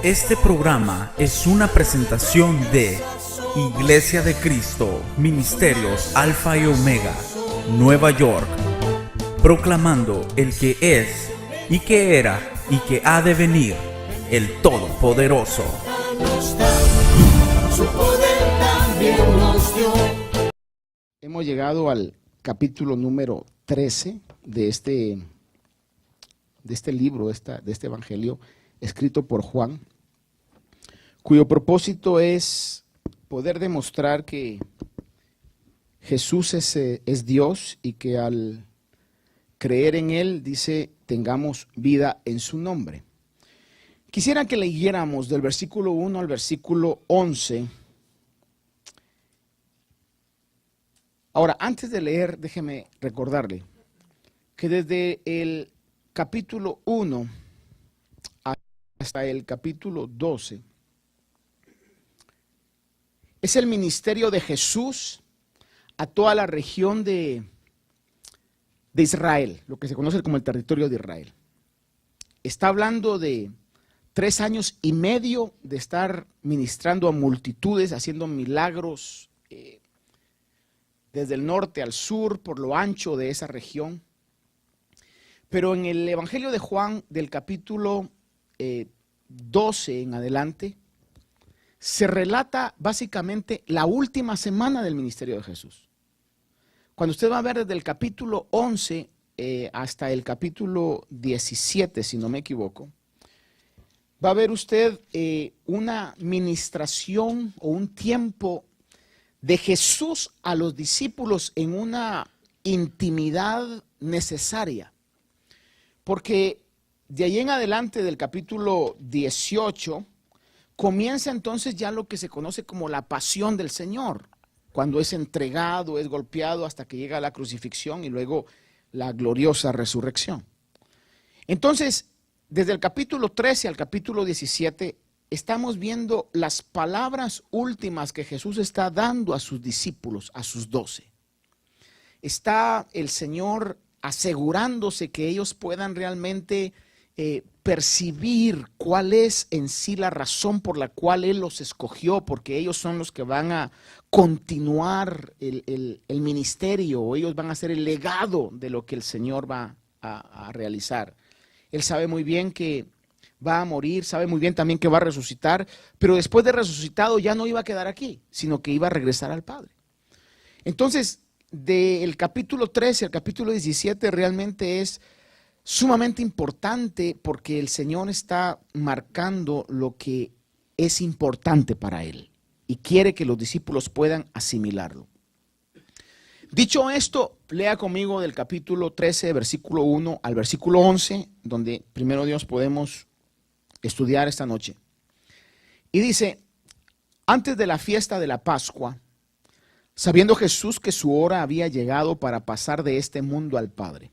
Este programa es una presentación de Iglesia de Cristo, Ministerios Alfa y Omega, Nueva York, proclamando el que es, y que era, y que ha de venir, el Todopoderoso. Hemos llegado al capítulo número 13 de este libro, de este evangelio escrito por Juan, cuyo propósito es poder demostrar que Jesús es Dios y que al creer en Él, dice, tengamos vida en su nombre. Quisiera que leyéramos del versículo 1 al versículo 11. Ahora, antes de leer, déjeme recordarle que desde el capítulo 1 hasta el capítulo 12 es el ministerio de Jesús a toda la región de Israel, lo que se conoce como el territorio de Israel. Está hablando de 3 años y medio de estar ministrando a multitudes, haciendo milagros desde el norte al sur, por lo ancho de esa región. Pero en el Evangelio de Juan, del capítulo 12 en adelante, se relata básicamente la última semana del ministerio de Jesús. Cuando usted va a ver desde el capítulo 11 hasta el capítulo 17, si no me equivoco, va a ver usted una ministración o un tiempo de Jesús a los discípulos en una intimidad necesaria. Porque de ahí en adelante del capítulo 18 comienza entonces ya lo que se conoce como la pasión del Señor, cuando es entregado, es golpeado hasta que llega a la crucifixión y luego la gloriosa resurrección. Entonces, desde el capítulo 13 al capítulo 17 estamos viendo las palabras últimas que Jesús está dando a sus discípulos, a sus 12. Está el Señor asegurándose que ellos puedan realmente percibir cuál es en sí la razón por la cual Él los escogió, porque ellos son los que van a continuar el ministerio, o ellos van a ser el legado de lo que el Señor va a realizar. Él sabe muy bien que va a morir, sabe muy bien también que va a resucitar, pero después de resucitado ya no iba a quedar aquí, sino que iba a regresar al Padre. Entonces, del capítulo 13 al capítulo 17 realmente es sumamente importante porque el Señor está marcando lo que es importante para Él y quiere que los discípulos puedan asimilarlo. Dicho esto, lea conmigo del capítulo 13, versículo 1 al versículo 11, donde primero Dios podemos estudiar esta noche. Y dice, antes de la fiesta de la Pascua, sabiendo Jesús que su hora había llegado para pasar de este mundo al Padre,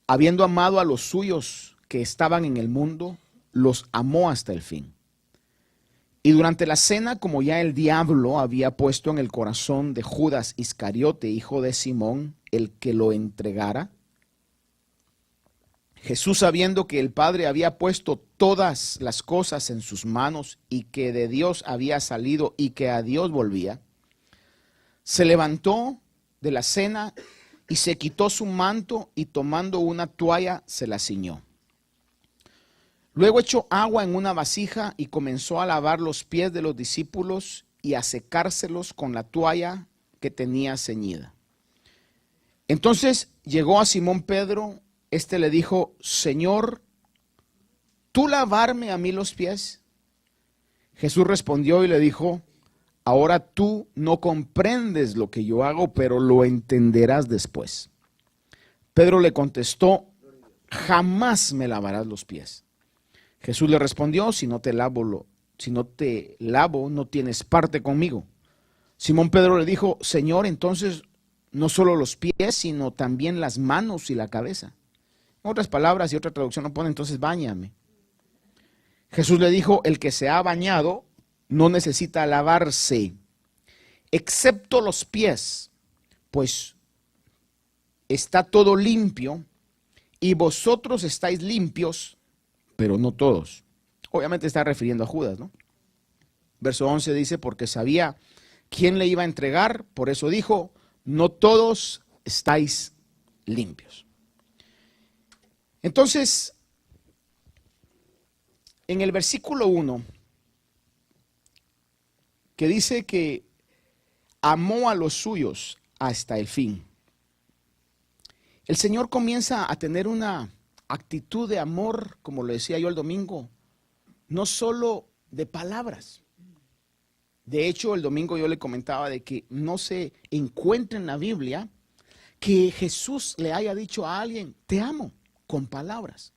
habiendo amado a los suyos que estaban en el mundo, los amó hasta el fin. Y durante la cena, como ya el diablo había puesto en el corazón de Judas Iscariote, hijo de Simón, el que lo entregara, Jesús, sabiendo que el Padre había puesto todas las cosas en sus manos y que de Dios había salido y que a Dios volvía, se levantó de la cena y se quitó su manto y tomando una toalla se la ciñó. Luego echó agua en una vasija y comenzó a lavar los pies de los discípulos y a secárselos con la toalla que tenía ceñida. Entonces llegó a Simón Pedro, este le dijo, Señor, ¿tú lavarme a mí los pies? Jesús respondió y le dijo, ahora tú no comprendes lo que yo hago, pero lo entenderás después. Pedro le contestó, jamás me lavarás los pies. Jesús le respondió, si no te lavo, no tienes parte conmigo. Simón Pedro le dijo, Señor, entonces no solo los pies, sino también las manos y la cabeza. En otras palabras y otra traducción no pone, entonces báñame. Jesús le dijo, el que se ha bañado no necesita lavarse, excepto los pies, pues está todo limpio, y vosotros estáis limpios, pero no todos. Obviamente está refiriendo a Judas, ¿no? Verso 11 dice, porque sabía quién le iba a entregar, por eso dijo, no todos estáis limpios. Entonces, en el versículo 1, que dice que amó a los suyos hasta el fin, el Señor comienza a tener una actitud de amor, como lo decía yo el domingo, no solo de palabras. De hecho, el domingo yo le comentaba de que no se encuentra en la Biblia que Jesús le haya dicho a alguien, te amo, con palabras.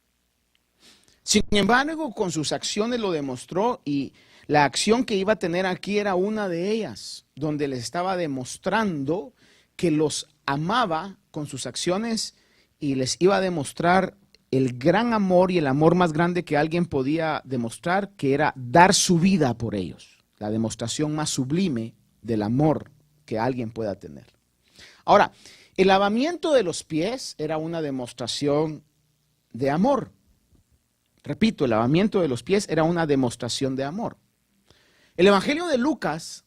Sin embargo, con sus acciones lo demostró, y la acción que iba a tener aquí era una de ellas, donde le estaba demostrando que los amaba con sus acciones y les iba a demostrar el gran amor y el amor más grande que alguien podía demostrar, que era dar su vida por ellos. La demostración más sublime del amor que alguien pueda tener. Ahora, el lavamiento de los pies era una demostración de amor. Repito, el lavamiento de los pies era una demostración de amor. El Evangelio de Lucas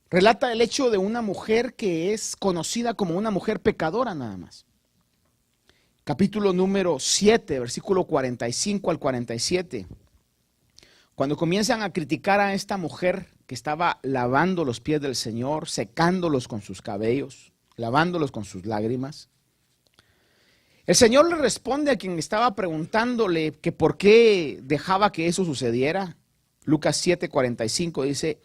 relata el hecho de una mujer que es conocida como una mujer pecadora nada más. Capítulo número 7, versículo 45 al 47. Cuando comienzan a criticar a esta mujer que estaba lavando los pies del Señor, secándolos con sus cabellos, lavándolos con sus lágrimas, el Señor le responde a quien estaba preguntándole que por qué dejaba que eso sucediera. Lucas 7:45 dice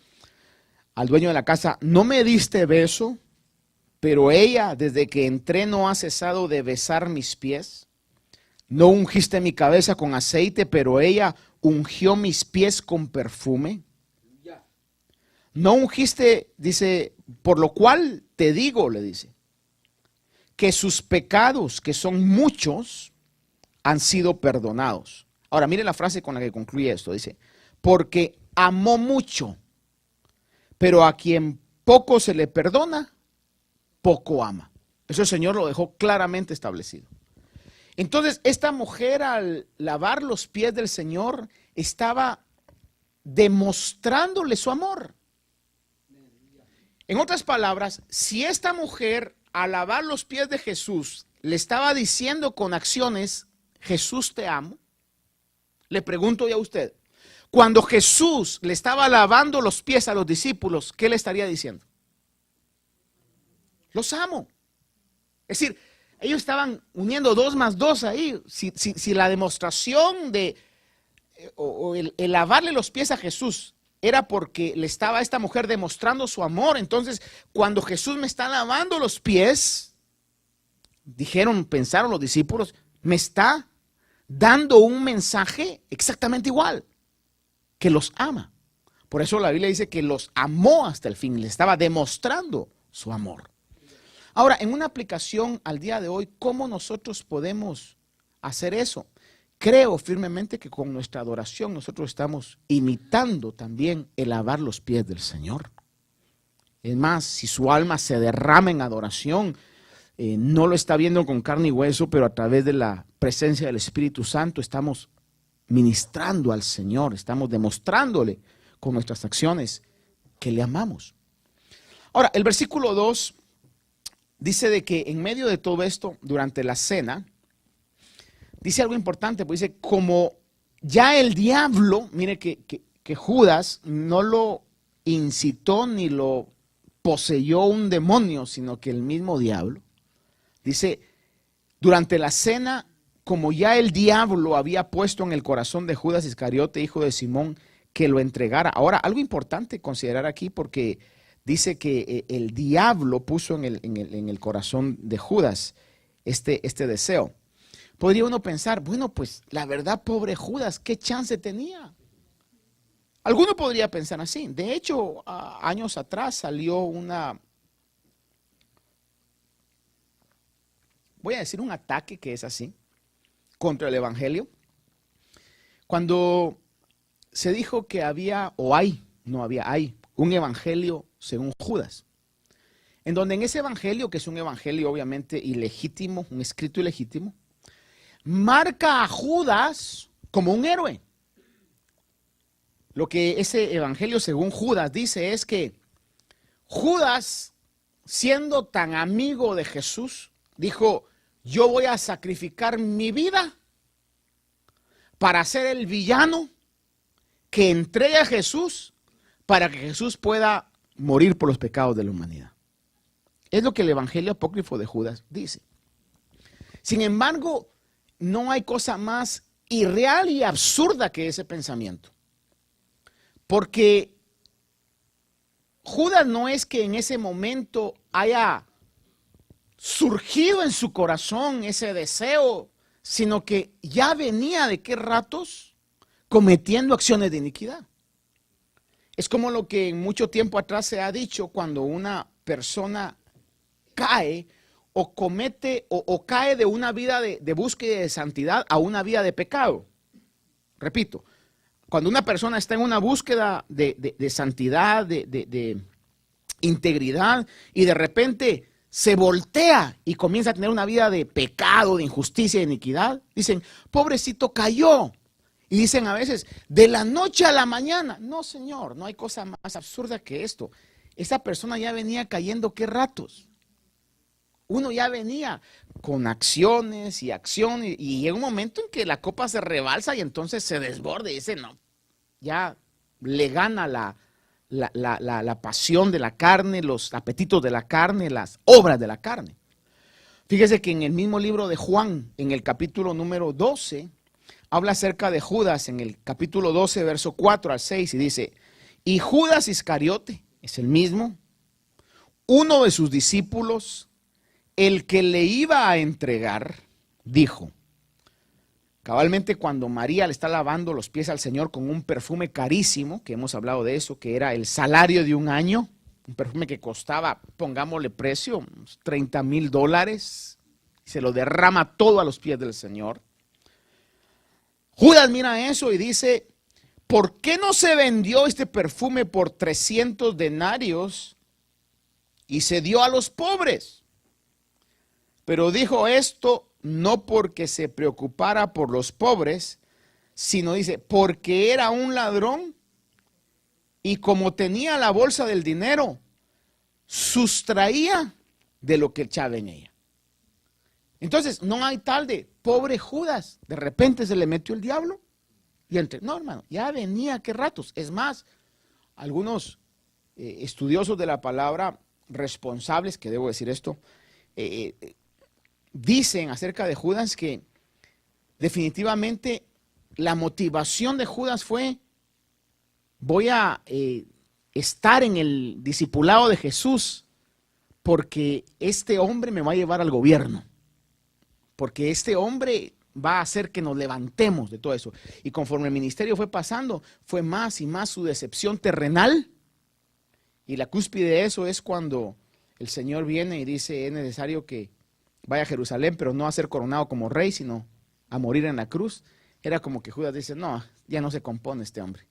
al dueño de la casa, ¿no me diste beso? Pero ella, desde que entré, no ha cesado de besar mis pies. No ungiste mi cabeza con aceite, pero ella ungió mis pies con perfume. No ungiste, dice, por lo cual te digo, le dice, que sus pecados, que son muchos, han sido perdonados. Ahora, mire la frase con la que concluye esto. Dice, porque amó mucho, pero a quien poco se le perdona, poco ama. Eso el Señor lo dejó claramente establecido. Entonces, esta mujer al lavar los pies del Señor estaba demostrándole su amor. En otras palabras, si esta mujer al lavar los pies de Jesús le estaba diciendo con acciones, Jesús te amo, le pregunto yo a usted, cuando Jesús le estaba lavando los pies a los discípulos, ¿qué le estaría diciendo? Los amo. Es decir, ellos estaban uniendo 2 más 2 ahí. Si la demostración de el lavarle los pies a Jesús era porque le estaba a esta mujer demostrando su amor, entonces cuando Jesús me está lavando los pies, pensaron los discípulos, me está dando un mensaje exactamente igual, que los ama. Por eso la Biblia dice que los amó hasta el fin, le estaba demostrando su amor. Ahora, en una aplicación al día de hoy, ¿cómo nosotros podemos hacer eso? Creo firmemente que con nuestra adoración nosotros estamos imitando también el lavar los pies del Señor. Es más, si su alma se derrama en adoración, no lo está viendo con carne y hueso, pero a través de la presencia del Espíritu Santo estamos ministrando al Señor, estamos demostrándole con nuestras acciones que le amamos. Ahora, el versículo 2 dice de que en medio de todo esto, durante la cena, dice algo importante, pues dice, como ya el diablo, mire que Judas no lo incitó ni lo poseyó un demonio, sino que el mismo diablo. Dice, durante la cena, como ya el diablo había puesto en el corazón de Judas Iscariote, hijo de Simón, que lo entregara. Ahora, algo importante considerar aquí, porque dice que el diablo puso en el corazón de Judas este deseo. Podría uno pensar, bueno, pues la verdad, pobre Judas, ¿qué chance tenía? Alguno podría pensar así. De hecho, años atrás salió voy a decir un ataque que es así, contra el Evangelio. Cuando se dijo que había, o hay, no había, hay un Evangelio según Judas. En donde en ese Evangelio, que es un Evangelio obviamente ilegítimo, un escrito ilegítimo, marca a Judas como un héroe. lo que ese evangelio según Judas dice es que Judas, siendo tan amigo de Jesús, dijo, yo voy a sacrificar mi vida para ser el villano que entregue a Jesús para que Jesús pueda morir por los pecados de la humanidad. Es lo que el evangelio apócrifo de Judas dice. Sin embargo, no hay cosa más irreal y absurda que ese pensamiento. Porque Judas no es que en ese momento haya surgido en su corazón ese deseo, sino que ya venía de qué ratos cometiendo acciones de iniquidad. Es como lo que mucho tiempo atrás se ha dicho cuando una persona cae o comete o cae de una vida de búsqueda de santidad a una vida de pecado. Repito, cuando una persona está en una búsqueda de santidad, de integridad, y de repente se voltea y comienza a tener una vida de pecado, de injusticia, de iniquidad, dicen, pobrecito cayó. Y dicen a veces, de la noche a la mañana. No, señor, no hay cosa más absurda que esto. Esa persona ya venía cayendo qué ratos. Uno ya venía con acciones y acciones, y llega un momento en que la copa se rebalsa y entonces se desborda y dice, no, ya le gana la pasión de la carne, los apetitos de la carne, las obras de la carne. Fíjese que en el mismo libro de Juan, en el capítulo número 12, habla acerca de Judas, en el capítulo 12, verso 4 al 6, y dice, y Judas Iscariote, es el mismo, uno de sus discípulos, el que le iba a entregar, dijo, cabalmente cuando María le está lavando los pies al Señor con un perfume carísimo, que hemos hablado de eso, que era el salario de un año, un perfume que costaba, pongámosle precio, $30,000, se lo derrama todo a los pies del Señor. Judas mira eso y dice, ¿por qué no se vendió este perfume por 300 denarios y se dio a los pobres? Pero dijo esto no porque se preocupara por los pobres, sino dice, porque era un ladrón y como tenía la bolsa del dinero, sustraía de lo que echaba en ella. Entonces, no hay tal de pobre Judas, de repente se le metió el diablo y no, hermano, ya venía qué ratos. Es más, algunos estudiosos de la palabra, responsables, que debo decir esto, dicen acerca de Judas que definitivamente la motivación de Judas fue, voy a estar en el discipulado de Jesús porque este hombre me va a llevar al gobierno. Porque este hombre va a hacer que nos levantemos de todo eso. Y conforme el ministerio fue pasando, fue más y más su decepción terrenal. Y la cúspide de eso es cuando el Señor viene y dice, es necesario que vaya a Jerusalén, pero no a ser coronado como rey, sino a morir en la cruz. Era como que Judas dice, no, ya no se compone este hombre.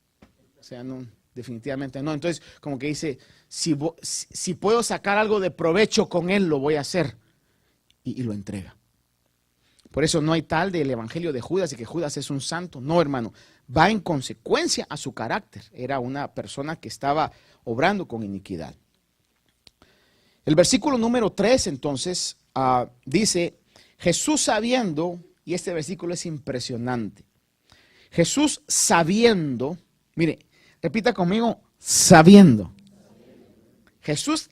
O sea, no, definitivamente no. Entonces, como que dice, si puedo sacar algo de provecho con él, lo voy a hacer. Y lo entrega. Por eso no hay tal del evangelio de Judas y que Judas es un santo. No, hermano, va en consecuencia a su carácter. Era una persona que estaba obrando con iniquidad. El versículo número 3 entonces dice, Jesús sabiendo, y este versículo es impresionante. Jesús sabiendo, mire, repita conmigo, sabiendo. Jesús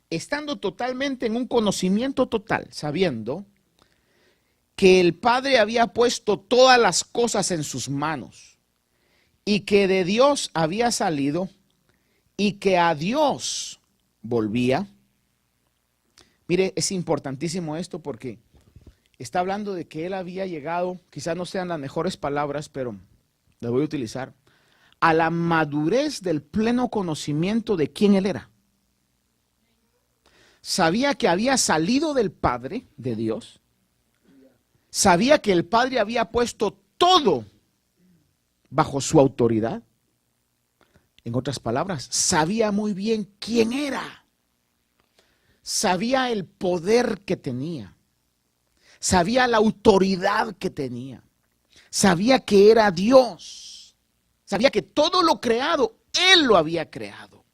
estando totalmente en un conocimiento total, sabiendo que el Padre había puesto todas las cosas en sus manos y que de Dios había salido y que a Dios volvía. Mire, es importantísimo esto porque está hablando de que él había llegado, quizás no sean las mejores palabras, pero las voy a utilizar, a la madurez del pleno conocimiento de quién él era. Sabía que había salido del Padre, de Dios. Sabía que el Padre había puesto todo bajo su autoridad. En otras palabras, sabía muy bien quién era. Sabía el poder que tenía. Sabía la autoridad que tenía. Sabía que era Dios. Sabía que todo lo creado, Él lo había creado.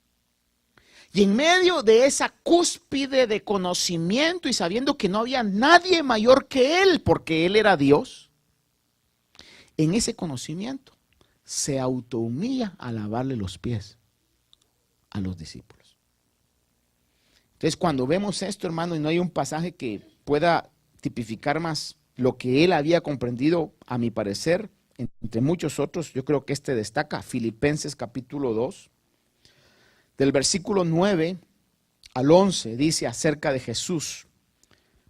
Y en medio de esa cúspide de conocimiento y sabiendo que no había nadie mayor que Él, porque Él era Dios, en ese conocimiento se autohumilla a lavarle los pies a los discípulos. Entonces, cuando vemos esto, hermano, y no hay un pasaje que pueda tipificar más lo que Él había comprendido, a mi parecer, entre muchos otros, yo creo que este destaca, Filipenses capítulo 2, del versículo 9 al 11, dice acerca de Jesús,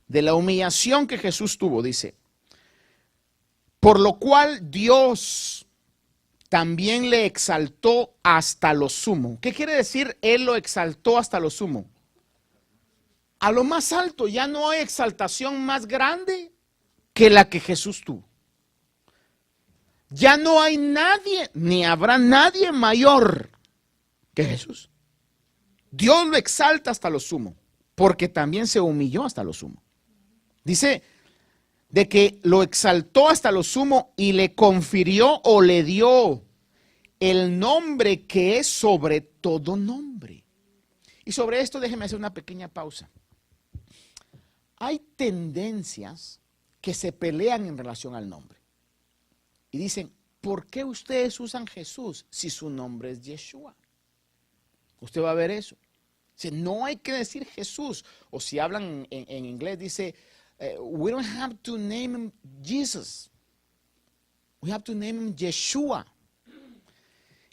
de la humillación que Jesús tuvo, dice, por lo cual Dios también le exaltó hasta lo sumo. ¿Qué quiere decir? Él lo exaltó hasta lo sumo. A lo más alto, ya no hay exaltación más grande que la que Jesús tuvo. Ya no hay nadie, ni habrá nadie mayor que Jesús. Dios lo exalta hasta lo sumo, porque también se humilló hasta lo sumo. Dice de que lo exaltó hasta lo sumo y le confirió o le dio el nombre que es sobre todo nombre. Y sobre esto déjeme hacer una pequeña pausa. Hay tendencias que se pelean en relación al nombre. Y dicen, ¿por qué ustedes usan Jesús si su nombre es Yeshua? Usted va a ver eso. Dice, no hay que decir Jesús. O si hablan en inglés, dice, we don't have to name him Jesus. We have to name him Yeshua.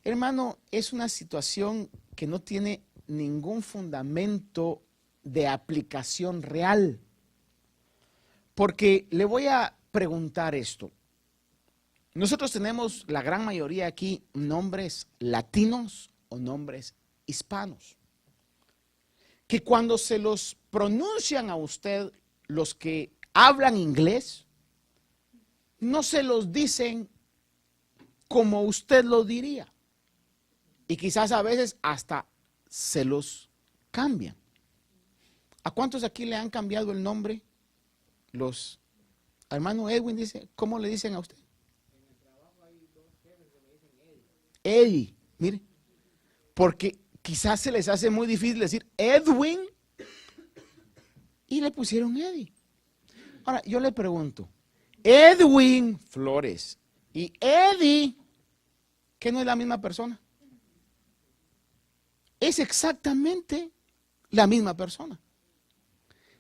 Hermano, es una situación que no tiene ningún fundamento de aplicación real. Porque le voy a preguntar esto. Nosotros tenemos, la gran mayoría aquí, nombres latinos o nombres hispanos, que cuando se los pronuncian a usted, los que hablan inglés, no se los dicen como usted lo diría. Y quizás a veces hasta se los cambian. ¿A cuántos aquí le han cambiado el nombre? Los hermano Edwin dice, ¿cómo le dicen a usted? En el trabajo hay dos jefes que me dicen Eddie. Eddie, mire, porque quizás se les hace muy difícil decir Edwin y le pusieron Eddie. Ahora, yo le pregunto, Edwin Flores y Eddie, ¿qué no es la misma persona? Es exactamente la misma persona.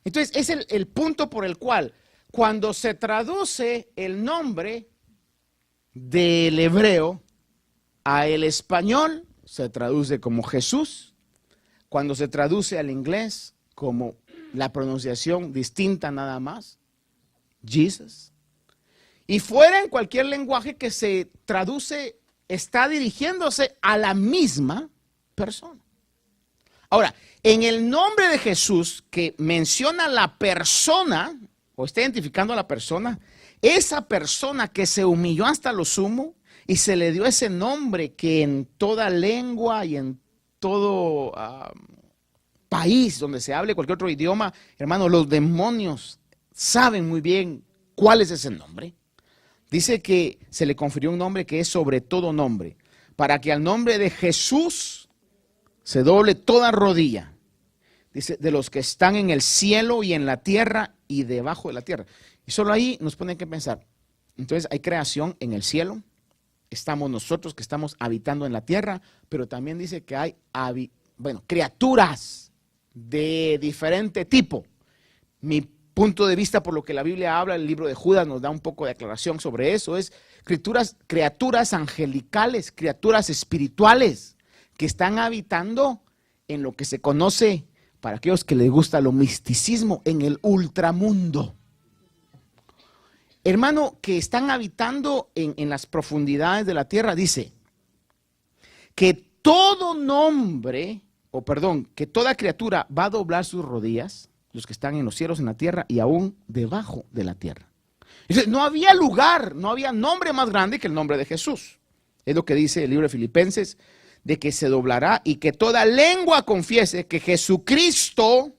Entonces, es el punto por el cual, cuando se traduce el nombre del hebreo a el español, se traduce como Jesús. Cuando se traduce al inglés, como la pronunciación distinta nada más, Jesus. Y fuera en cualquier lenguaje que se traduce, está dirigiéndose a la misma persona. Ahora, en el nombre de Jesús, que menciona la persona, o está identificando a la persona, esa persona que se humilló hasta lo sumo y se le dio ese nombre que en toda lengua y en todo país donde se hable cualquier otro idioma, hermano, los demonios saben muy bien cuál es ese nombre. Dice que se le confirió un nombre que es sobre todo nombre, para que al nombre de Jesús se doble toda rodilla, dice, de los que están en el cielo y en la tierra y debajo de la tierra. Y solo ahí nos ponen que pensar. Entonces hay creación en el cielo, estamos nosotros que estamos habitando en la tierra, pero también dice que hay criaturas de diferente tipo. Mi punto de vista, por lo que la Biblia habla, el libro de Judas nos da un poco de aclaración sobre eso, es criaturas angelicales, criaturas espirituales, que están habitando en lo que se conoce, para aquellos que les gusta lo misticismo, en el ultramundo. Hermano, que están habitando en las profundidades de la tierra, dice que todo nombre, que toda criatura va a doblar sus rodillas, los que están en los cielos, en la tierra y aún debajo de la tierra. Entonces, no había lugar, no había nombre más grande que el nombre de Jesús. Es lo que dice el libro de Filipenses, de que se doblará y que toda lengua confiese que Jesucristo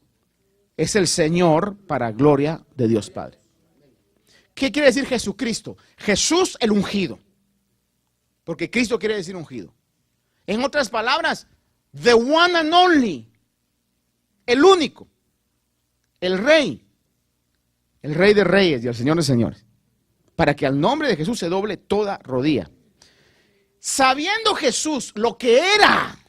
es el Señor para gloria de Dios Padre. ¿Qué quiere decir Jesucristo? Jesús el ungido. porque Cristo quiere decir ungido. En otras palabras, the one and only, el único, el rey de reyes y el señor de señores, para que al nombre de Jesús se doble toda rodilla. Sabiendo Jesús lo que era,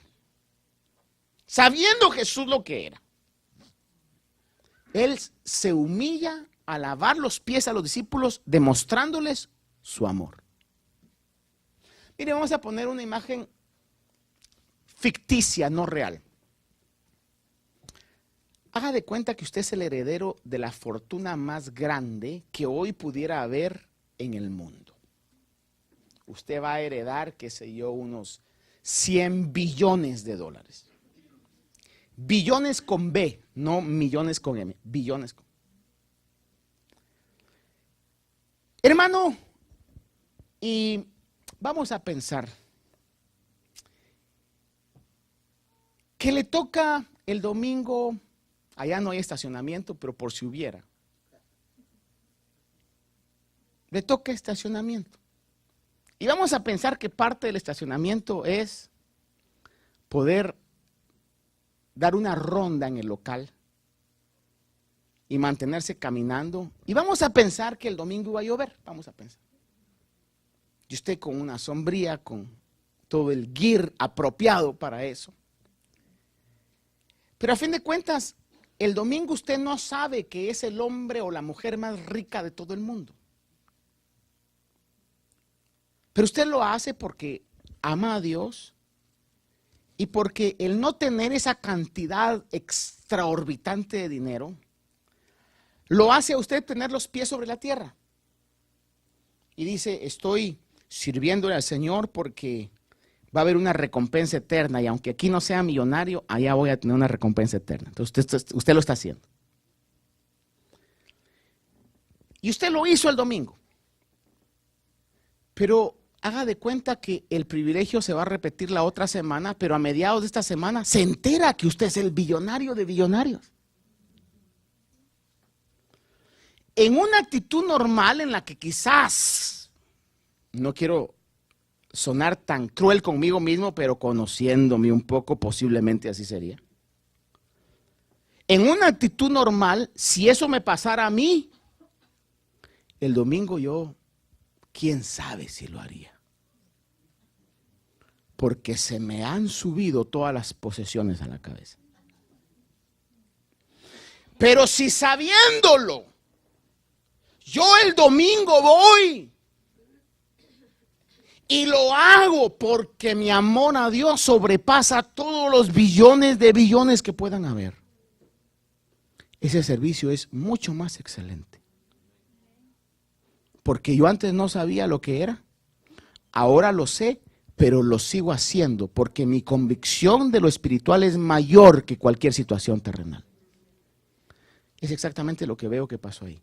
Él se humilla a lavar los pies a los discípulos, demostrándoles su amor. Mire, vamos a poner una imagen ficticia, no real. Haga de cuenta que usted es el heredero de la fortuna más grande que hoy pudiera haber en el mundo. Usted va a heredar, qué sé yo, unos 100 billones de dólares. Billones con B, no millones con M, billones con. Hermano, y vamos a pensar que le toca el domingo, allá no hay estacionamiento, pero por si hubiera, le toca estacionamiento. Y vamos a pensar que parte del estacionamiento es poder dar una ronda en el local y mantenerse caminando. Y vamos a pensar que el domingo iba a llover, vamos a pensar. Y usted con una sombría, con todo el gear apropiado para eso. Pero a fin de cuentas, el domingo usted no sabe que es el hombre o la mujer más rica de todo el mundo. Pero usted lo hace porque ama a Dios y porque el no tener esa cantidad extraorbitante de dinero lo hace a usted tener los pies sobre la tierra. Y dice, estoy sirviéndole al Señor porque va a haber una recompensa eterna y aunque aquí no sea millonario, allá voy a tener una recompensa eterna. Entonces usted lo está haciendo. Y usted lo hizo el domingo. Pero haga de cuenta que el privilegio se va a repetir la otra semana, pero a mediados de esta semana se entera que usted es el billonario de billonarios. En una actitud normal en la que quizás, no quiero sonar tan cruel conmigo mismo, pero conociéndome un poco, posiblemente así sería. En una actitud normal, si eso me pasara a mí, el domingo yo, quién sabe si lo haría. Porque se me han subido todas las posesiones a la cabeza. Pero si sabiéndolo, yo el domingo voy y lo hago porque mi amor a Dios sobrepasa todos los billones de billones que puedan haber, ese servicio es mucho más excelente. Porque yo antes no sabía lo que era, ahora lo sé, pero lo sigo haciendo porque mi convicción de lo espiritual es mayor que cualquier situación terrenal. Es exactamente lo que veo que pasó ahí.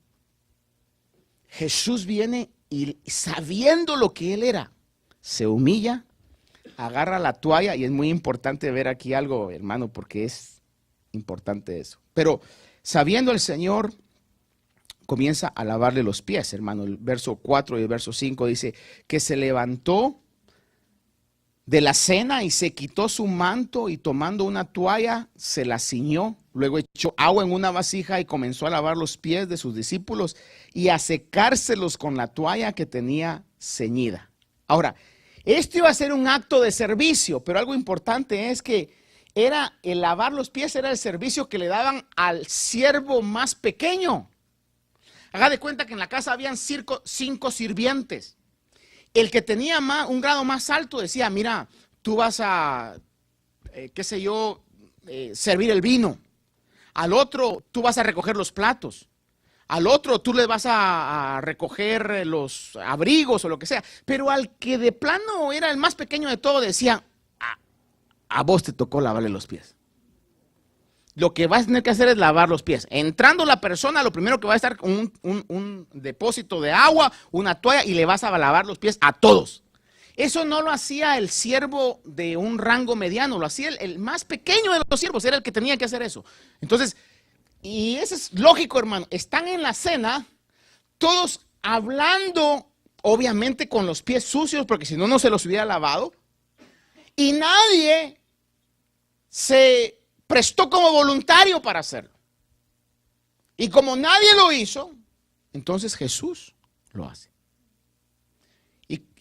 Jesús viene y sabiendo lo que él era, se humilla, agarra la toalla y es muy importante ver aquí algo, hermano, porque es importante eso. Pero sabiendo el Señor, comienza a lavarle los pies, hermano. El verso 4 y el verso 5 dice que se levantó de la cena y se quitó su manto y tomando una toalla se la ciñó. Luego echó agua en una vasija y comenzó a lavar los pies de sus discípulos y a secárselos con la toalla que tenía ceñida. Ahora, esto iba a ser un acto de servicio, pero algo importante es que era el lavar los pies, era el servicio que le daban al siervo más pequeño. Haga de cuenta que en la casa habían 5 sirvientes. El que tenía un grado más alto decía, mira, tú vas a, servir el vino. Al otro, tú vas a recoger los platos. Al otro, tú le vas a recoger los abrigos o lo que sea. Pero al que de plano era el más pequeño de todo, decía, a vos te tocó lavarle los pies. Lo que vas a tener que hacer es lavar los pies. Entrando la persona, lo primero que va a estar con un depósito de agua, una toalla, y le vas a lavar los pies a todos. Eso no lo hacía el siervo de un rango mediano, lo hacía el más pequeño de los siervos, era el que tenía que hacer eso. Entonces, y eso es lógico, hermano, están en la cena, todos hablando obviamente con los pies sucios, porque si no, no se los hubiera lavado. Y nadie se prestó como voluntario para hacerlo. Y como nadie lo hizo, entonces Jesús lo hace.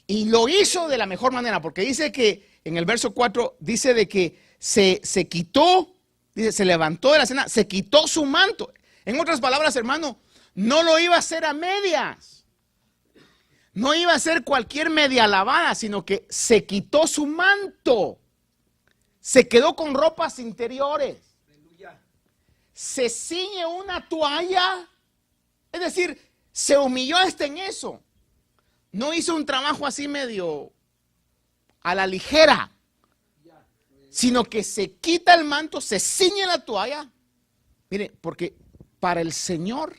Y lo hizo de la mejor manera, porque dice que en el verso 4, dice de que se quitó, dice, se levantó de la cena, se quitó su manto. En otras palabras, hermano, no lo iba a hacer a medias. No iba a hacer cualquier media lavada, sino que se quitó su manto. Se quedó con ropas interiores. Se ciñe una toalla. Es decir, se humilló hasta en eso. No hizo un trabajo así medio a la ligera, sino que se quita el manto, se ciñe la toalla. Mire, porque para el Señor,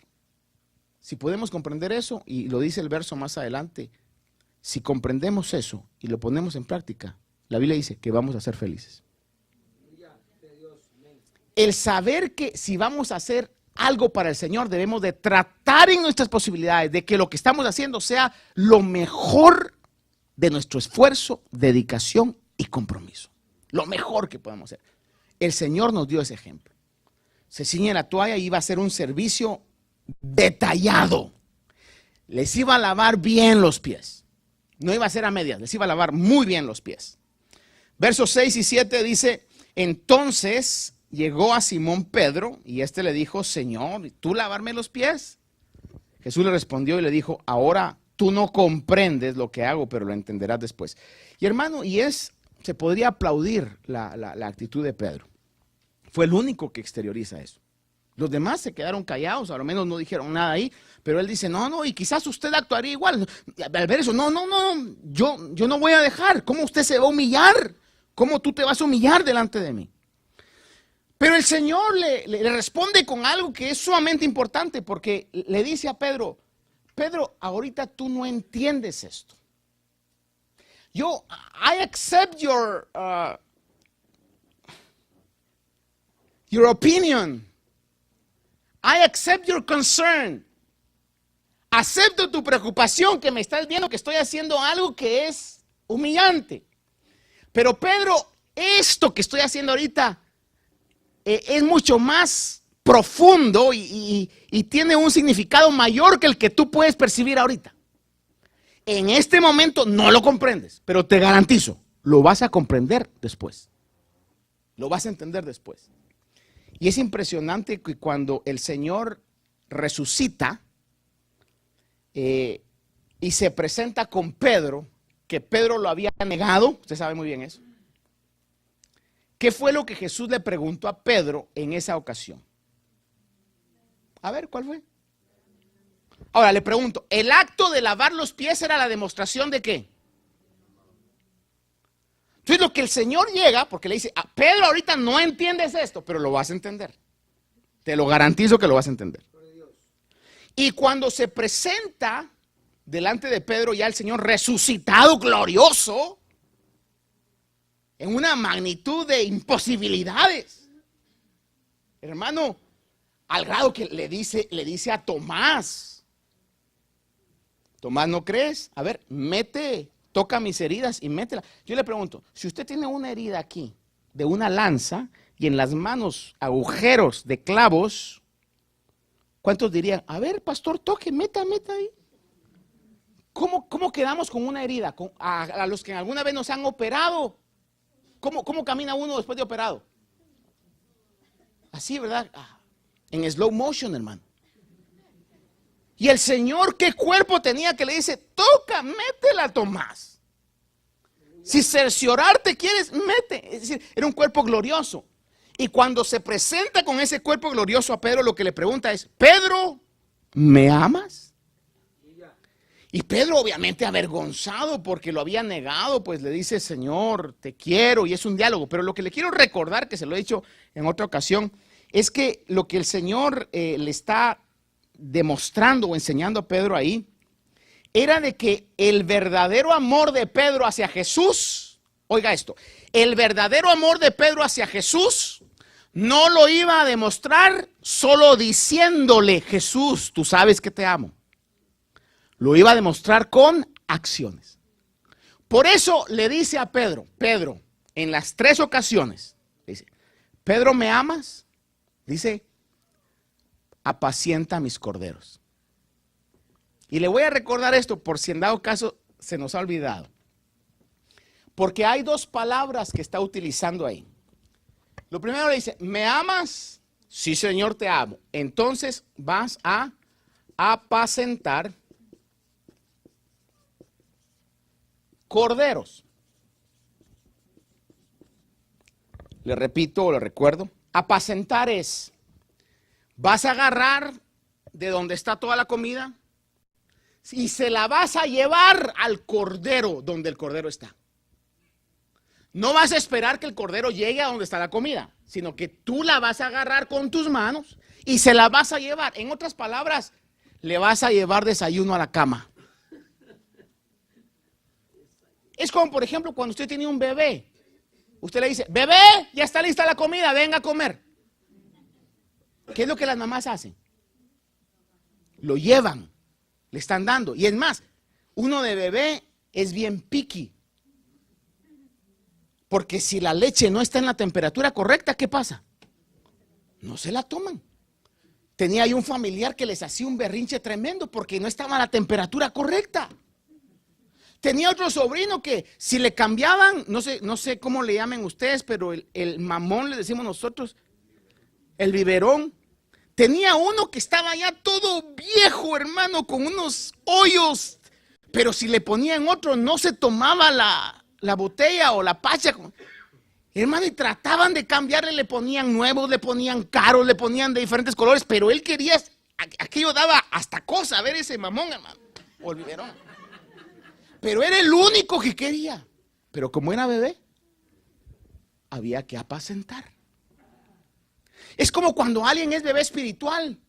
si podemos comprender eso, y lo dice el verso más adelante, si comprendemos eso y lo ponemos en práctica, la Biblia dice que vamos a ser felices. El saber que si vamos a hacer algo para el Señor, debemos de tratar en nuestras posibilidades de que lo que estamos haciendo sea lo mejor de nuestro esfuerzo, dedicación y compromiso. Lo mejor que podemos hacer. El Señor nos dio ese ejemplo. Se ciñe la toalla y iba a hacer un servicio detallado. Les iba a lavar bien los pies. No iba a ser a medias, les iba a lavar muy bien los pies. Versos 6 y 7 dice, entonces llegó a Simón Pedro y este le dijo, Señor, ¿tú lavarme los pies? Jesús le respondió y le dijo, ahora tú no comprendes lo que hago, pero lo entenderás después. Y hermano, se podría aplaudir la actitud de Pedro. Fue el único que exterioriza eso. Los demás se quedaron callados, a lo menos no dijeron nada ahí, pero él dice, no, y quizás usted actuaría igual. Al ver eso, no, yo no voy a dejar. ¿Cómo usted se va a humillar? ¿Cómo tú te vas a humillar delante de mí? Pero el Señor le responde con algo que es sumamente importante, porque le dice a Pedro, ahorita tú no entiendes esto. I accept your opinion. I accept your concern. Acepto tu preocupación, que me estás viendo que estoy haciendo algo que es humillante. Pero Pedro, esto que estoy haciendo ahorita es mucho más profundo y tiene un significado mayor que el que tú puedes percibir ahorita. En este momento no lo comprendes, pero te garantizo, lo vas a comprender después. Lo vas a entender después. Y es impresionante que cuando el Señor resucita y se presenta con Pedro, que Pedro lo había negado, usted sabe muy bien eso. ¿Qué fue lo que Jesús le preguntó a Pedro en esa ocasión? A ver, ¿cuál fue? Ahora le pregunto, ¿el acto de lavar los pies era la demostración de qué? Entonces lo que el Señor llega, porque le dice, Pedro, ahorita no entiendes esto, pero lo vas a entender. Te lo garantizo que lo vas a entender. Y cuando se presenta delante de Pedro ya el Señor resucitado, glorioso, en una magnitud de imposibilidades. Hermano, al grado que le dice a Tomás, ¿no crees? A ver, toca mis heridas y métela. Yo le pregunto, si usted tiene una herida aquí de una lanza y en las manos agujeros de clavos, ¿cuántos dirían? A ver, pastor, toque, meta ahí. ¿Cómo quedamos con una herida? A los que alguna vez nos han operado, ¿cómo camina uno después de operado? Así, ¿verdad? En slow motion, hermano. Y el Señor, ¿qué cuerpo tenía que le dice, toca, métela, Tomás? Si cerciorarte quieres, mete. Es decir, era un cuerpo glorioso. Y cuando se presenta con ese cuerpo glorioso a Pedro, lo que le pregunta es, Pedro, ¿me amas? Y Pedro, obviamente avergonzado porque lo había negado, pues le dice, Señor, te quiero, y es un diálogo. Pero lo que le quiero recordar, que se lo he dicho en otra ocasión, es que lo que el Señor le está demostrando o enseñando a Pedro ahí, era de que el verdadero amor de Pedro hacia Jesús, oiga esto, el verdadero amor de Pedro hacia Jesús no lo iba a demostrar solo diciéndole, Jesús, tú sabes que te amo. Lo iba a demostrar con acciones. Por eso le dice a Pedro, Pedro, en las 3 ocasiones, dice, Pedro, ¿me amas? Dice, apacienta mis corderos. Y le voy a recordar esto por si en dado caso se nos ha olvidado. Porque hay 2 palabras que está utilizando ahí. Lo primero le dice, ¿me amas? Sí, Señor, te amo. Entonces vas a apacentar corderos. Le repito, le recuerdo. Apacentar es, vas a agarrar de donde está toda la comida y se la vas a llevar al cordero donde el cordero está. No vas a esperar que el cordero llegue a donde está la comida, sino que tú la vas a agarrar con tus manos y se la vas a llevar. En otras palabras, le vas a llevar desayuno a la cama. Es como, por ejemplo, cuando usted tiene un bebé. Usted le dice, bebé, ya está lista la comida, venga a comer. ¿Qué es lo que las mamás hacen? Lo llevan, le están dando. Y es más, uno de bebé es bien picky. Porque si la leche no está en la temperatura correcta, ¿qué pasa? No se la toman. Tenía ahí un familiar que les hacía un berrinche tremendo porque no estaba a la temperatura correcta. Tenía otro sobrino que si le cambiaban, no sé cómo le llamen ustedes, pero el mamón le decimos nosotros, el biberón. Tenía uno que estaba ya todo viejo, hermano, con unos hoyos, pero si le ponían otro no se tomaba la botella o la pacha. Hermano, y trataban de cambiarle, le ponían nuevos, le ponían caros, le ponían de diferentes colores, pero él quería, aquello daba hasta cosa, a ver ese mamón, hermano, o el biberón. Pero era el único que quería. Pero como era bebé, había que apacentar. Es como cuando alguien es bebé espiritual.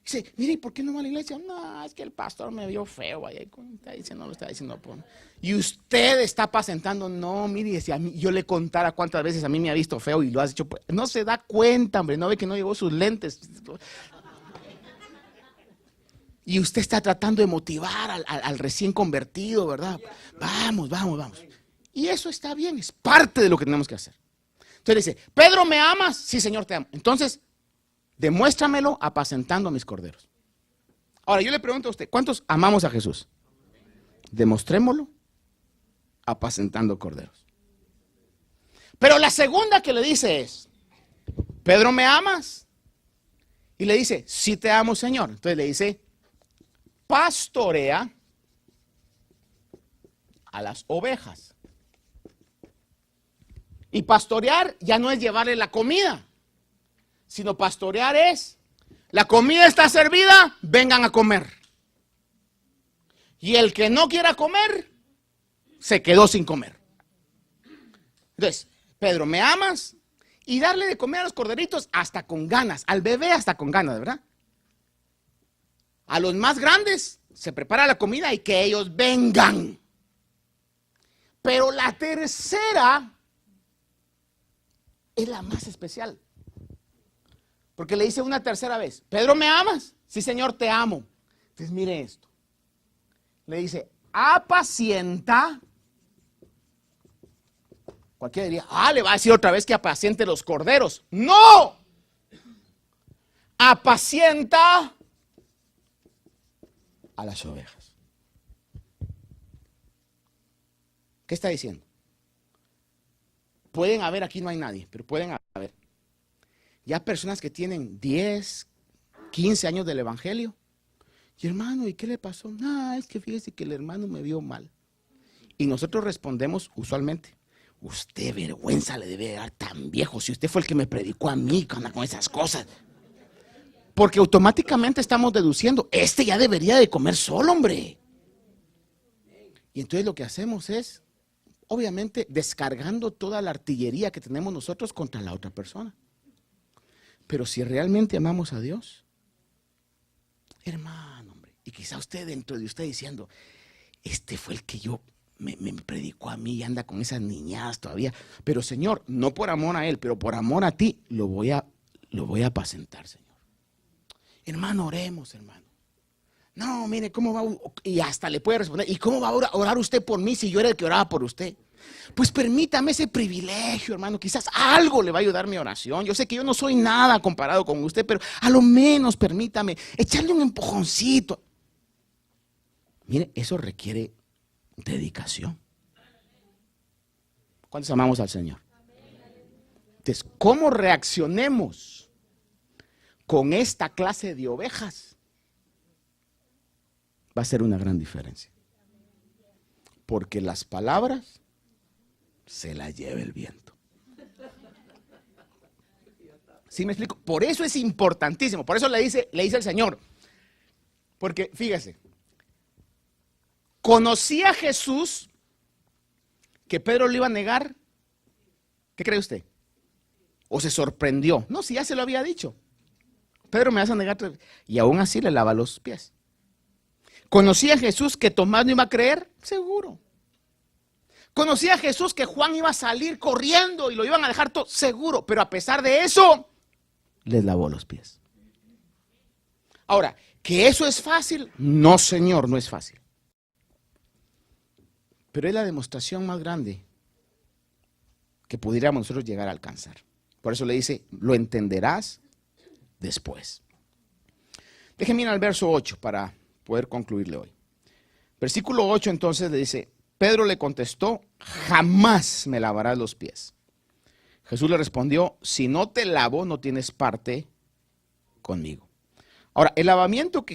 Dice, mire, ¿y por qué no va a la iglesia? No, es que el pastor me vio feo. Ahí está diciendo, lo está diciendo. Y usted está apacentando. No, mire, si a mí, yo le contara cuántas veces a mí me ha visto feo y lo has hecho. No se da cuenta, hombre, no ve que no llevó sus lentes. Y usted está tratando de motivar al recién convertido, ¿verdad? Vamos. Y eso está bien, es parte de lo que tenemos que hacer. Entonces dice, Pedro, ¿me amas? Sí, Señor, te amo. Entonces, demuéstramelo apacentando a mis corderos. Ahora, yo le pregunto a usted, ¿cuántos amamos a Jesús? Demostrémoslo apacentando corderos. Pero la segunda que le dice es, Pedro, ¿me amas? Y le dice, sí te amo, Señor. Entonces le dice, pastorea a las ovejas. Y pastorear ya no es llevarle la comida, sino pastorear es, la comida está servida, vengan a comer. Y el que no quiera comer, se quedó sin comer. Entonces, Pedro, ¿me amas? Y darle de comer a los corderitos hasta con ganas, al bebé hasta con ganas, ¿verdad? A los más grandes se prepara la comida y que ellos vengan. Pero la tercera es la más especial. Porque le dice una tercera vez, Pedro, ¿me amas? Sí, Señor, te amo. Entonces mire esto. Le dice, apacienta. Cualquiera diría, le va a decir otra vez que apaciente los corderos. ¡No! Apacienta a las ovejas. ¿Qué está diciendo? Pueden haber, aquí no hay nadie, pero pueden haber ya personas que tienen 10, 15 años del evangelio. Y hermano, ¿y qué le pasó? Es que fíjese que el hermano me vio mal. Y nosotros respondemos usualmente, usted vergüenza le debe dar tan viejo, si usted fue el que me predicó a mí con esas cosas. Porque automáticamente estamos deduciendo, este ya debería de comer solo, hombre. Y entonces lo que hacemos es, obviamente, descargando toda la artillería que tenemos nosotros contra la otra persona. Pero si realmente amamos a Dios, hermano, hombre, y quizá usted dentro de usted diciendo, este fue el que me predicó a mí y anda con esas niñadas todavía. Pero Señor, no por amor a él, pero por amor a ti, lo voy a apacentar, Señor. Hermano, oremos, hermano. No, mire, ¿cómo va? Y hasta le puede responder, ¿y cómo va a orar usted por mí si yo era el que oraba por usted? Pues permítame ese privilegio, hermano. Quizás algo le va a ayudar mi oración. Yo sé que yo no soy nada comparado con usted, pero a lo menos permítame echarle un empujoncito. Mire, eso requiere dedicación. ¿Cuántos amamos al Señor? Entonces, ¿cómo reaccionemos con esta clase de ovejas? Va a ser una gran diferencia. Porque las palabras se las lleva el viento. ¿Sí me explico? Por eso es importantísimo. Por eso le dice el Señor. Porque fíjese, conocía a Jesús que Pedro lo iba a negar. ¿Qué cree usted? ¿O se sorprendió? No, si ya se lo había dicho. Pedro, me vas a negar. Y aún así le lava los pies. ¿Conocía a Jesús que Tomás no iba a creer? Seguro. ¿Conocía a Jesús que Juan iba a salir corriendo y lo iban a dejar todo? Seguro. Pero a pesar de eso, les lavó los pies. Ahora, ¿que eso es fácil? No, Señor, no es fácil. Pero es la demostración más grande que pudiéramos nosotros llegar a alcanzar. Por eso le dice, lo entenderás después. Déjenme ir al verso 8 para poder concluirle hoy. Versículo 8 entonces le dice, Pedro le contestó, jamás me lavarás los pies. Jesús le respondió, si no te lavo, no tienes parte conmigo. Ahora, el lavamiento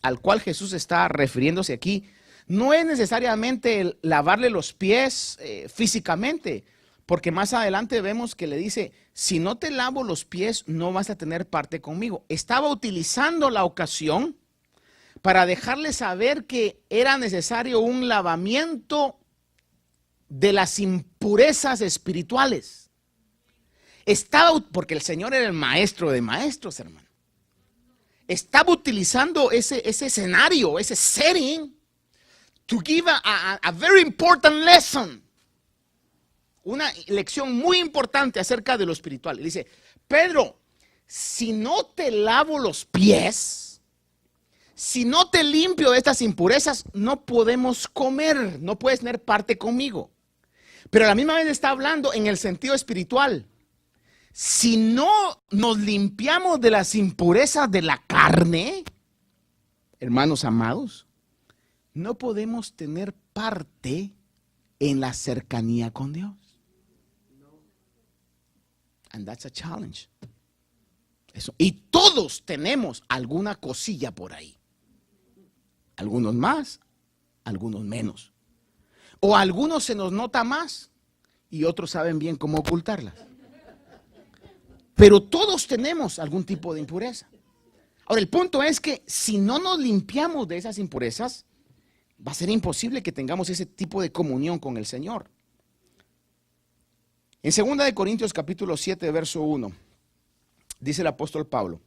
al cual Jesús está refiriéndose aquí, no es necesariamente el lavarle los pies físicamente, porque más adelante vemos que le dice, si no te lavo los pies, no vas a tener parte conmigo. Estaba utilizando la ocasión para dejarle saber que era necesario un lavamiento de las impurezas espirituales. Porque el Señor era el maestro de maestros, hermano. Estaba utilizando ese escenario, ese setting, to give a very important lesson. Una lección muy importante acerca de lo espiritual. Dice, Pedro, si no te lavo los pies, si no te limpio de estas impurezas, no podemos comer, no puedes tener parte conmigo. Pero a la misma vez está hablando en el sentido espiritual. Si no nos limpiamos de las impurezas de la carne, hermanos amados, no podemos tener parte en la cercanía con Dios. And that's a challenge. Eso. Y todos tenemos alguna cosilla por ahí. Algunos más, algunos menos. O a algunos se nos nota más y otros saben bien cómo ocultarlas. Pero todos tenemos algún tipo de impureza. Ahora, el punto es que si no nos limpiamos de esas impurezas, va a ser imposible que tengamos ese tipo de comunión con el Señor. En 2 Corintios capítulo 7, verso 1, dice el apóstol Pablo,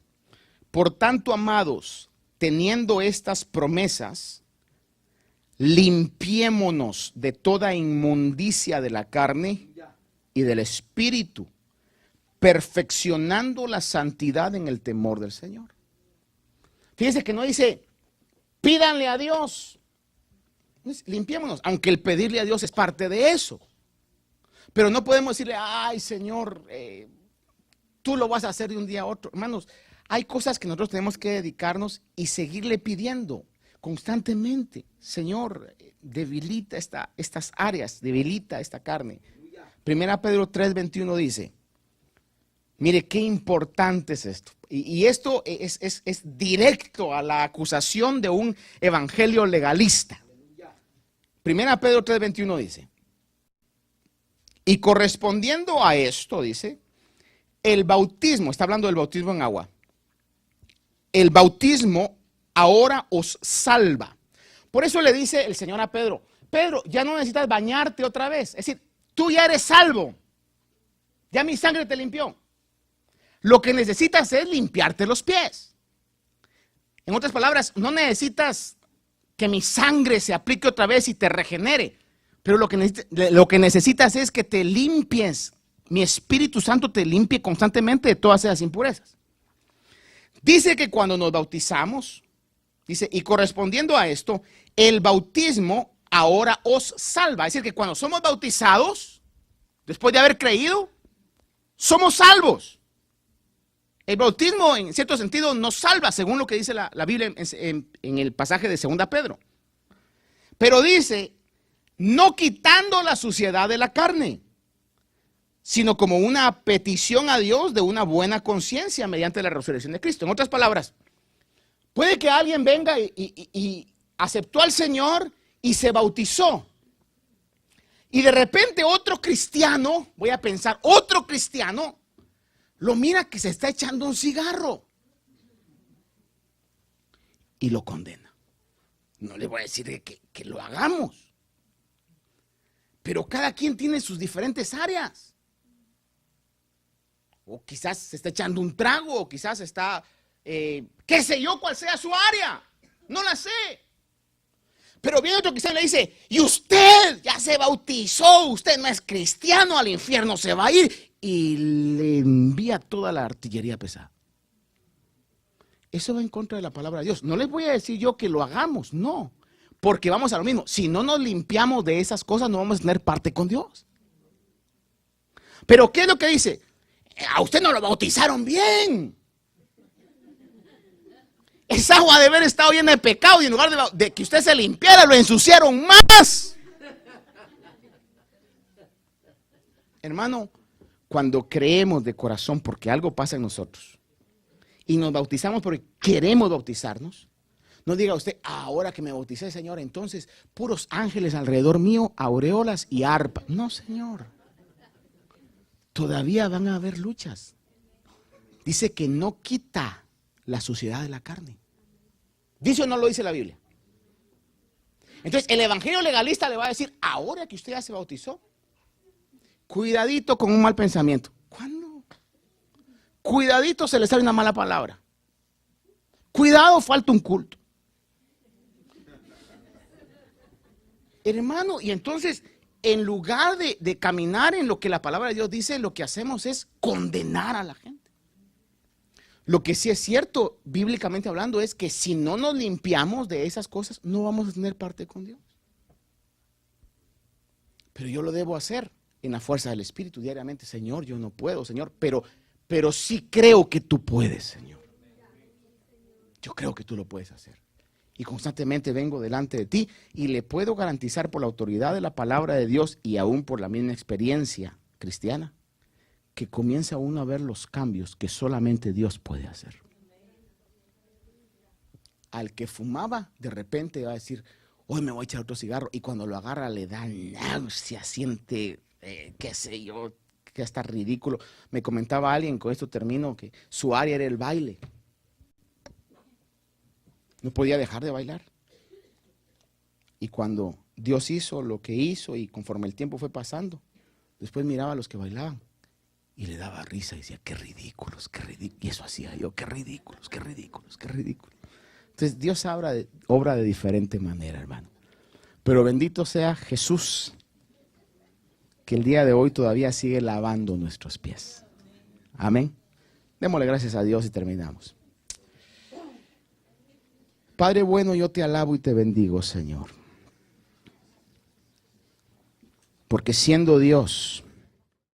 por tanto, amados, teniendo estas promesas, limpiémonos de toda inmundicia de la carne y del espíritu, perfeccionando la santidad en el temor del Señor. Fíjense que no dice, pídanle a Dios, limpiémonos, aunque el pedirle a Dios es parte de eso. Pero no podemos decirle, ay Señor, tú lo vas a hacer de un día a otro. Hermanos, hay cosas que nosotros tenemos que dedicarnos y seguirle pidiendo constantemente. Señor, debilita estas áreas, debilita esta carne. 1 Pedro 3:21 dice, mire qué importante es esto. Y esto es directo a la acusación de un evangelio legalista. 1 Pedro 3:21 dice, y correspondiendo a esto, dice, el bautismo, está hablando del bautismo en agua, el bautismo ahora os salva. Por eso le dice el Señor a Pedro, Pedro, ya no necesitas bañarte otra vez, es decir, tú ya eres salvo, ya mi sangre te limpió. Lo que necesitas es limpiarte los pies. En otras palabras, no necesitas que mi sangre se aplique otra vez y te regenere. Pero lo que necesitas es que te limpies, mi Espíritu Santo te limpie constantemente de todas esas impurezas. Dice que cuando nos bautizamos, Dice, y correspondiendo a esto, el bautismo ahora os salva. Es decir, que cuando somos bautizados, después de haber creído, somos salvos. El bautismo, en cierto sentido, nos salva, según lo que dice la Biblia en el pasaje de 2 Pedro. Pero dice, no quitando la suciedad de la carne, sino como una petición a Dios de una buena conciencia mediante la resurrección de Cristo. En otras palabras, puede que alguien venga y aceptó al Señor y se bautizó. Y de repente otro cristiano, voy a pensar, otro cristiano, lo mira que se está echando un cigarro y lo condena. No le voy a decir que lo hagamos, pero cada quien tiene sus diferentes áreas. O quizás se está echando un trago, o quizás está, qué sé yo, cuál sea su área. No la sé. Pero viene otro cristiano y le dice, y usted ya se bautizó, usted no es cristiano, al infierno se va a ir. Y le envía toda la artillería pesada. Eso va en contra de la palabra de Dios. No les voy a decir yo que lo hagamos, no. Porque vamos a lo mismo. Si no nos limpiamos de esas cosas, no vamos a tener parte con Dios. Pero ¿qué es lo que dice? A usted no lo bautizaron bien. Esa agua debe haber estado llena de pecado y en lugar de que usted se limpiara, lo ensuciaron más. Hermano, cuando creemos de corazón porque algo pasa en nosotros y nos bautizamos porque queremos bautizarnos, no diga usted, ahora que me bauticé, Señor, entonces puros ángeles alrededor mío, aureolas y arpa. No, Señor. Todavía van a haber luchas. Dice que no quita la suciedad de la carne. ¿Dice o no lo dice la Biblia? Entonces el evangelio legalista le va a decir, ahora que usted ya se bautizó, cuidadito con un mal pensamiento. ¿Cuándo? Cuidadito se le sale una mala palabra. Cuidado, falta un culto. Hermano, y entonces en lugar de caminar en lo que la palabra de Dios dice, lo que hacemos es condenar a la gente. Lo que sí es cierto, bíblicamente hablando, es que si no nos limpiamos de esas cosas, no vamos a tener parte con Dios. Pero yo lo debo hacer en la fuerza del Espíritu diariamente. Señor, yo no puedo, Señor, pero sí creo que tú puedes, Señor. Yo creo que tú lo puedes hacer. Y constantemente vengo delante de ti y le puedo garantizar por la autoridad de la palabra de Dios y aún por la misma experiencia cristiana, que comienza uno a ver los cambios que solamente Dios puede hacer. Al que fumaba, de repente va a decir, hoy me voy a echar otro cigarro, y cuando lo agarra le da náusea, siente, qué sé yo, que está ridículo. Me comentaba alguien, con esto termino, que su área era el baile. No podía dejar de bailar. Y cuando Dios hizo lo que hizo y conforme el tiempo fue pasando, después miraba a los que bailaban y le daba risa y decía, qué ridículos, qué ridículos. Y eso hacía yo, qué ridículos, qué ridículos, qué ridículos. Entonces Dios obra de diferente manera, hermano. Pero bendito sea Jesús, que el día de hoy todavía sigue lavando nuestros pies. Amén. Démosle gracias a Dios y terminamos. Padre bueno, yo te alabo y te bendigo, Señor. Porque siendo Dios,